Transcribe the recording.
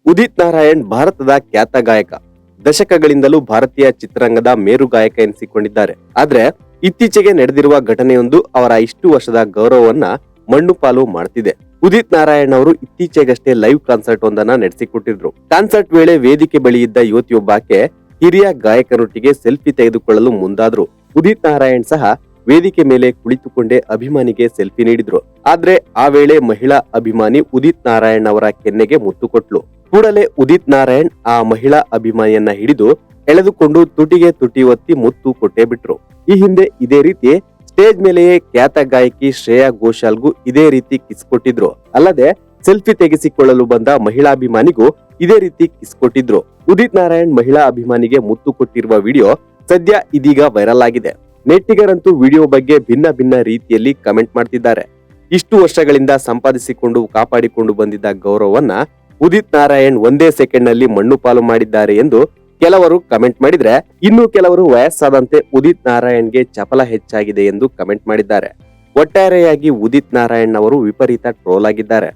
ಉದಿತ್ ನಾರಾಯಣ್ ಭಾರತದ ಖ್ಯಾತ ಗಾಯಕ. ದಶಕಗಳಿಂದಲೂ ಭಾರತೀಯ ಚಿತ್ರರಂಗದ ಮೇರು ಗಾಯಕ ಎನಿಸಿಕೊಂಡಿದ್ದಾರೆ. ಆದ್ರೆ ಇತ್ತೀಚೆಗೆ ನಡೆದಿರುವ ಘಟನೆಯೊಂದು ಅವರ ಇಷ್ಟು ವರ್ಷದ ಗೌರವವನ್ನ ಮಣ್ಣುಪಾಲು ಮಾಡ್ತಿದೆ. ಉದಿತ್ ನಾರಾಯಣ್ ಅವರು ಇತ್ತೀಚೆಗಷ್ಟೇ ಲೈವ್ ಕಾನ್ಸರ್ಟ್ ಒಂದನ್ನ ನಡೆಸಿಕೊಟ್ಟಿದ್ರು. ಕಾನ್ಸರ್ಟ್ ವೇಳೆ ವೇದಿಕೆ ಬಳಿ ಇದ್ದ ಯುವತಿಯೊಬ್ಬಾಕೆ ಹಿರಿಯ ಗಾಯಕನೊಟ್ಟಿಗೆ ಸೆಲ್ಫಿ ತೆಗೆದುಕೊಳ್ಳಲು ಮುಂದಾದ್ರು. ಉದಿತ್ ನಾರಾಯಣ್ ಸಹ ವೇದಿಕೆ ಮೇಲೆ ಕುಳಿತುಕೊಂಡೇ ಅಭಿಮಾನಿಗೆ ಸೆಲ್ಫಿ ನೀಡಿದ್ರು. ಆದ್ರೆ ಆ ವೇಳೆ ಮಹಿಳಾ ಅಭಿಮಾನಿ ಉದಿತ್ ನಾರಾಯಣ್ ಅವರ ಕೆನ್ನೆಗೆ ಮುತ್ತು ಕೊಟ್ಲು. ಕೂಡಲೇ ಉದಿತ್ ನಾರಾಯಣ್ ಆ ಮಹಿಳಾ ಅಭಿಮಾನಿಯನ್ನ ಹಿಡಿದು ಎಳೆದುಕೊಂಡು ತುಟಿಗೆ ತುಟಿ ಒತ್ತಿ ಮುತ್ತು ಕೊಟ್ಟೇ ಬಿಟ್ರು. ಈ ಹಿಂದೆ ಇದೇ ರೀತಿ ಸ್ಟೇಜ್ ಮೇಲೆಯೇ ಖ್ಯಾತ ಗಾಯಕಿ ಶ್ರೇಯಾ ಘೋಷಾಲ್ಗೂ ಇದೇ ರೀತಿ ಕಿಸ್ ಕೊಟ್ಟಿದ್ರು. ಅಲ್ಲದೆ ಸೆಲ್ಫಿ ತೆಗೆಸಿಕೊಳ್ಳಲು ಬಂದ ಮಹಿಳಾಭಿಮಾನಿಗೂ ಇದೇ ರೀತಿ ಕಿಸ್ ಕೊಟ್ಟಿದ್ರು. ಉದಿತ್ ನಾರಾಯಣ್ ಮಹಿಳಾ ಅಭಿಮಾನಿಗೆ ಮುತ್ತು ಕೊಟ್ಟಿರುವ ವಿಡಿಯೋ ಸದ್ಯ ಇದೀಗ ವೈರಲ್ ಆಗಿದೆ. ನೆಟ್ಟಿಗರಂತೂ ವಿಡಿಯೋ ಬಗ್ಗೆ ಭಿನ್ನ ಭಿನ್ನ ರೀತಿಯಲ್ಲಿ ಕಮೆಂಟ್ ಮಾಡ್ತಿದ್ದಾರೆ. ಇಷ್ಟು ವರ್ಷಗಳಿಂದ ಸಂಪಾದಿಸಿಕೊಂಡು ಕಾಪಾಡಿಕೊಂಡು ಬಂದಿದ್ದ ಗೌರವವನ್ನ ಉದಿತ್ ನಾರಾಯಣ್ ಒಂದೇ ಸೆಕೆಂಡ್ ನಲ್ಲಿ ಮಣ್ಣು ಪಾಲು ಮಾಡಿದ್ದಾರೆ ಎಂದು ಕೆಲವರು ಕಮೆಂಟ್ ಮಾಡಿದ್ರೆ, ಇನ್ನು ಕೆಲವರು ವಯಸ್ಸಾದಂತೆ ಉದಿತ್ ನಾರಾಯಣ್ಗೆ ಚಪಲ ಹೆಚ್ಚಾಗಿದೆ ಎಂದು ಕಮೆಂಟ್ ಮಾಡಿದ್ದಾರೆ. ಒಟ್ಟಾರೆಯಾಗಿ ಉದಿತ್ ನಾರಾಯಣ್ ಅವರು ವಿಪರೀತ ಟ್ರೋಲ್ ಆಗಿದ್ದಾರೆ.